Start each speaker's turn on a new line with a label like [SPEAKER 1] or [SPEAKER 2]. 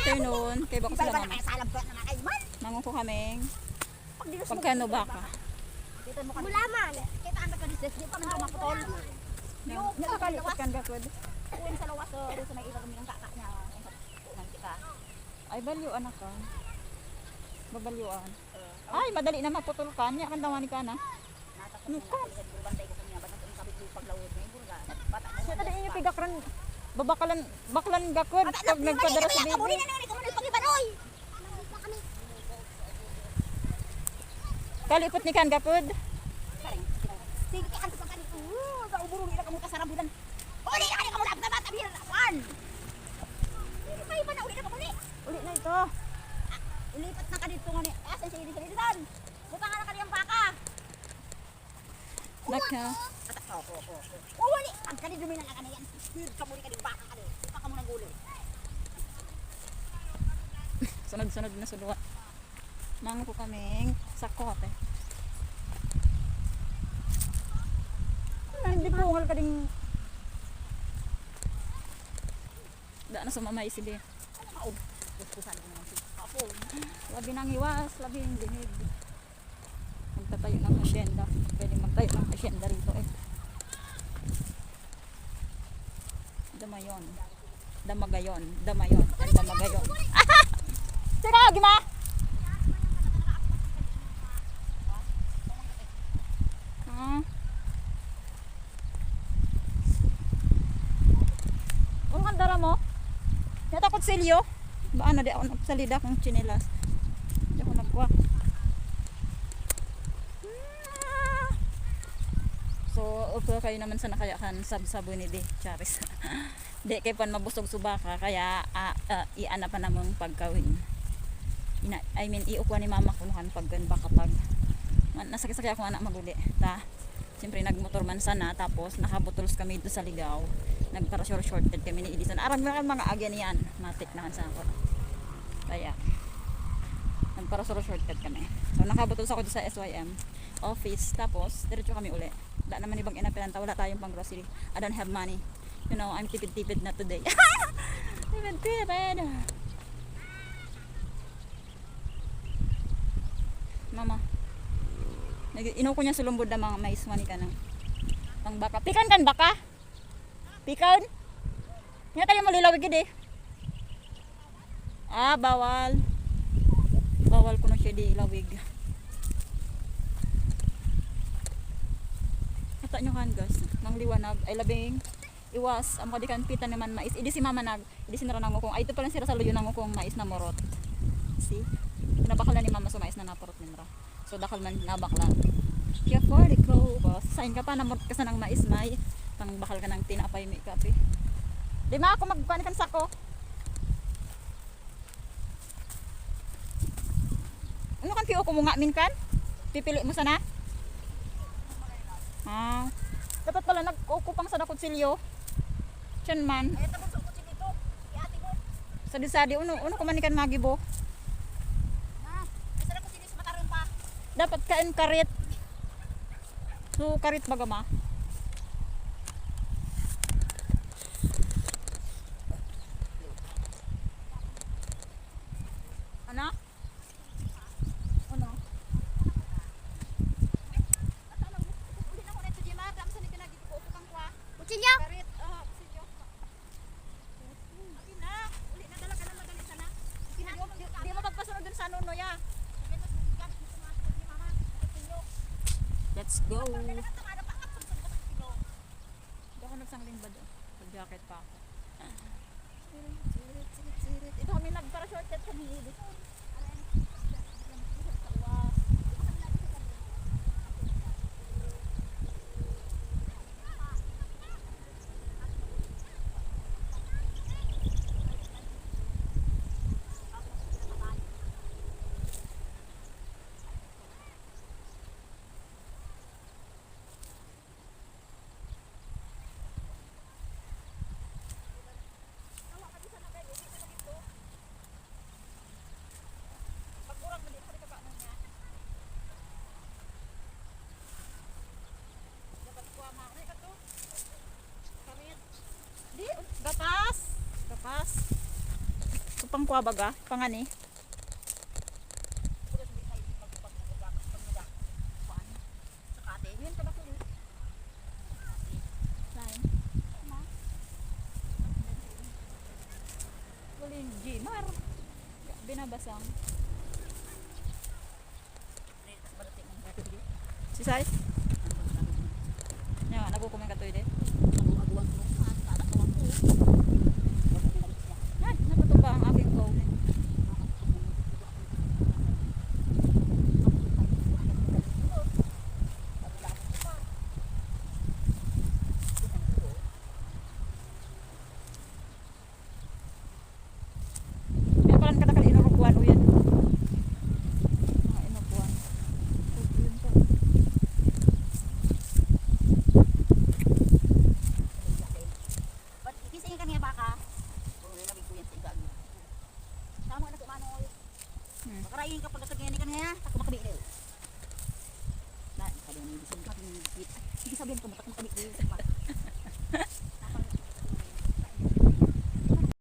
[SPEAKER 1] afternoon. Kay bako sila mama. Mangon ko kaming pagkano baka.
[SPEAKER 2] Mulaman. Kita ang kalisdes, di pa man maputol.
[SPEAKER 1] Yung nakakalipat kan gakod.
[SPEAKER 2] Kuin sa lawas do sa may ilaw ng kaka niya. Kita.
[SPEAKER 1] Ay balyuan ako. Babalyuan. Ay madali na maputol kan. Ya kan dawani ka na. Ano ka? Sa tadi inyo pigakran baklan gakod pag nagpadara sa baby. Kalipot ni kan gakod.
[SPEAKER 2] Sige kan sa kani. Sa uburo ni kamu kasarabudan. Uli na kamu dapat bata biar awan. Ini pa iba na uli na kamu ni.
[SPEAKER 1] Uli na ito.
[SPEAKER 2] Ilipat na kadito nga ni. Asan si Edith Edithan? Butang na kaniyang baka.
[SPEAKER 1] Naka.
[SPEAKER 2] Uli. Ang kani dumi na kaniyan. Kamu ni kading baka kani. Ipa kamu nang guli.
[SPEAKER 1] Sunod-sunod na sudwa. Mango ko kaming sako ate. Hindi pungal ka ding da na sumamay sila. Labi nang iwas, labi ng dinig. Magtatayo ng asyenda. Pwede magtayo ng asyenda rito eh. Damayon. Damagayon. Damayon. Damagayon. Sira, gima! Ang handara mo? Natakot silyo? Baan na di ako nagsalida kong chinelas. Di ako nagwa. So, okay kayo naman sa nakayakan sab-sabo ni Di Charis. Di kay pan mabusog subaka kaya iana pa namang pagkawin. I mean, iukwa ni mama kunuhan paggan baka pag nasakit-sakit ako anak maguli. Ta. Siyempre nagmotor man sana tapos nakabotols kami dito sa Ligaw. Nagpara shorted kami ni Edisan. Aram na mga agyan niyan. Matik na sa ako. Kaya nagpara shorted kami. So nakabotols ako dito sa SYM office tapos diretso kami uli. Wala naman ibang inapilanta. Wala tayong pang grocery. I don't have money. You know, I'm tipid-tipid na today. Tipid-tipid. Mama. Inaw ko niya sulumbod na mga mais mani ka ng pang baka. Pikan kan baka? Pikan? Nga tayo malilawig gid eh. Bawal. Bawal ko na siya di ilawig. Kata nyo kan guys, nang liwanag ay labing iwas ang mga dikan pita naman mais. Idi si mama idi sinaranang mo kung ay ito pala sira sa luyo nang kung mais na morot. See? Nabakalan ni mama sa mais na naporot nimra. So dakal man nabaklan. Kaya for the go, boss. Sain ka pa namort ka sa ng mais may pang bakal ka ng tinapay may kape. Di ma ako magkuan kan sako. Ano kan piyo ko mo nga min kan? Pipili mo sana? Dapat pala nag-ukupang sa kutsilyo. Tiyan man.
[SPEAKER 2] Ay tapos sa kutsi dito. Iati mo.
[SPEAKER 1] Sadi-sadi uno ko manikan magibo. Dapat kain karit. So karit baga ma. Ano? Ano?
[SPEAKER 2] Kutsilyo.
[SPEAKER 1] Karit, kutsilyo. Uli na dala ka na madali sana. Di mo pagpasunod dun sa nuno ya. Let's go. Hindi ako nagsangling ba doon? Pag-jacket pa ako. Ito kami nagpara-shortcut kami dito. kuha baga, pangani. Kuling Gmar. Binabasang. Si Sai? Nga, nagkukumin ka to ide. Ay, napatumba ang aking phone. Yan palan katakal inurukuan o yan. Mga inurukuan. Yun pa.
[SPEAKER 2] Ba't ikisingin ka niya baka? Puro na nabig ko yan sa igang. Tama na kumanoy. Makarayin ka pag kasagyan ka niya. Tako makabiil. Na, sabi mo, hindi sabihin ko makabiil. Sige sabihin ko, makabiil.